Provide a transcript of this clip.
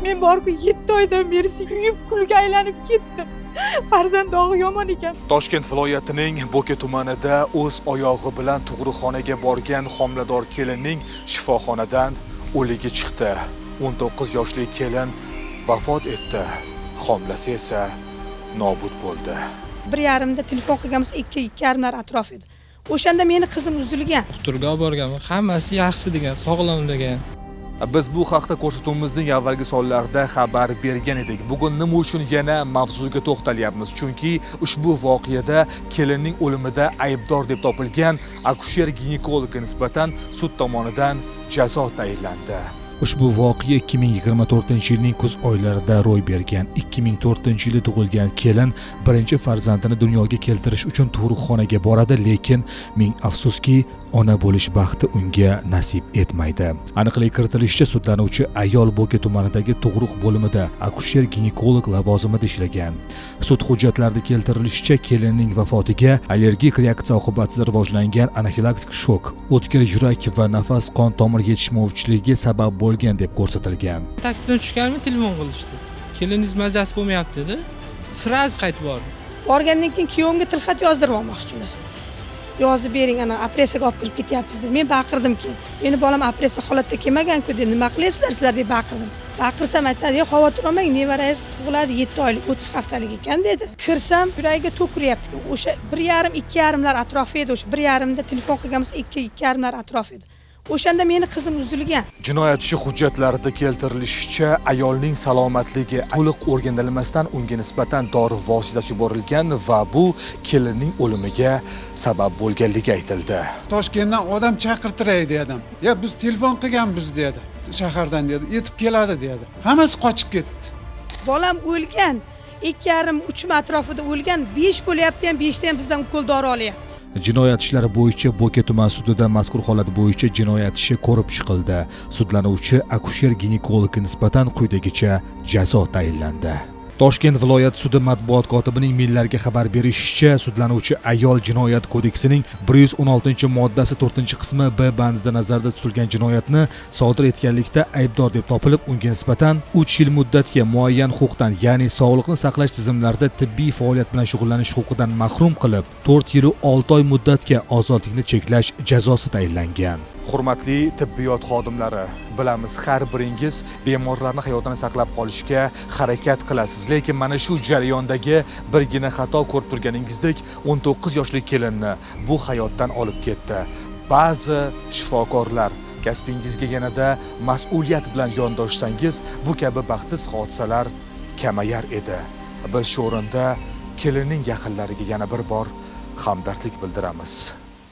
Men borku 7 oydan beri kuyib kulga aylanib ketdim. Farzand dog'i yomon ekan. Toshkent viloyatining Bo'ka tumanida o'z oyog'i bilan tug'ruqxonaga borgan homilador kelinning shifoxonadan o'ligi chiqdi. 19 yoshli kelin vafot etdi. Homilasi esa nobud bo'ldi. 1:30da telefon qilganmiz, 2:30lar atrof edi. O'shanda meni qizim uzilgan. Turga borganman. Hammasi yaxshi degan, sog'lom degan. Biz bu haqda ko'rsatuvimizning avvalgi sonlarida xabar bergan edik. Bugun nima uchun yana mavzuga to'xtalyapmiz? Chunki ushbu voqeada kelinning o'limida aybdor deb topilgan akusher-ginekologga nisbatan sud tomonidan jazo tayinlandi. Ushbu voqea 2024-yilning kuz oylarida ro'y bergan. 2004-yilda tug'ilgan kelin birinchi farzandini dunyoga keltirish uchun tug'ruqxonaga boradi, lekin ming afsuski ona bo'lish baxti unga nasib etmaydi. Aniqlik kiritilishicha, sudlanuvchi ayol Bo'ka tumanidagi tug'ruq bo'limida akusher-ginekolog lavozimida ishlagan. Sud hujjatlarida keltirilishicha, kelinning vafotiga allergik reaksiya oqibatida rivojlangan anafilaktik shok, o'tkir yurak va nafas qon tomir yetishmovchiligi sabab bo'lgan deb ko'rsatilgan. Taksidan tushganmi, telefon qilishdi. Keliningiz mazasi bo'lmayapti dedi. Sraz qaytib bordi. Borgandan keyin kuyovimga tilxat yozdirib olmoqchilar. Yozib bering, ana operatsiyaga olib kirib ketyapmiz deb. Men baqirdimki, meni bolam operatsiya holatda kelmagan-ku deb, nima qilyapsizlar sizlar deb baqirdim. Baqirsam aytadi, "Xavotir olmang, nevarangiz tug'iladi, 7 oylik, 30 haftalik ekan" dedi. Kirsam, yuragiga tok uryapti. O'sha 1:30-2:30lar atrofi edi. O'sha 1:30da telefon qilganmiz, 2:30lar atrofi edi. O'shanda meni qizim uzilgan. Jinoyat ishi hujjatlarida keltirilishicha, ayolning salomatligi to'liq o'rganilmasdan unga nisbatan dori vositasi yuborilgan va bu kelinning o'limiga sabab bo'lganligi aytildi. Toshkentdan odam chaqirtiray dedim. "Ya biz telefon qilganmiz" dedi. Shahardan dedi, "Yetib keladi" dedi. Hammasi qochib ketdi. Bolam o'lgan. 2:30-3 atrofida o'lgan. 5 bo'lyapti ham, 5 da ham bizdan ukol dori olyapti. Jinoyat ishlari bo'yicha Bo'ka tuman sudida mazkur holat bo'yicha jinoyat ishi ko'rib chiqildi. Sudlanuvchi akusher-ginekologga nisbatan quyidagicha jazo tayinlandi. Toshkent viloyat sudi matbuot kotibining millarga xabar berishicha, sudlanuvchi ayol Jinoyat kodeksining 116-moddasi 4-qismi B bandida nazarda tutilgan jinoyatni sodir etganlikda aybdor deb topilib, unga nisbatan 3 yil muddatga muayyan huquqdan, ya'ni sog'liqni saqlash tizimlarida tibbiy faoliyat bilan shug'ullanish huquqidan mahrum qilib, 4 yil 6 oy muddatga ozodlikni cheklash jazosi tayinlangan. Hurmatli tibbiyot xodimlari, bilamiz har biringiz bemorlarning hayotini saqlab qolishga harakat qilasiz, lekin mana shu jarayondagi birgina xato ko'rib turganingizdek 19 yoshli kelinni bu hayotdan olib ketdi. Ba'zi shifokorlar kasbingizga yanada mas'uliyat bilan yondoshsangiz, bu kabi baxtsiz hodisalar kamayar edi. Biz shu o'rinda kelinning yaqinlariga yana bir bor hamdardlik bildiramiz.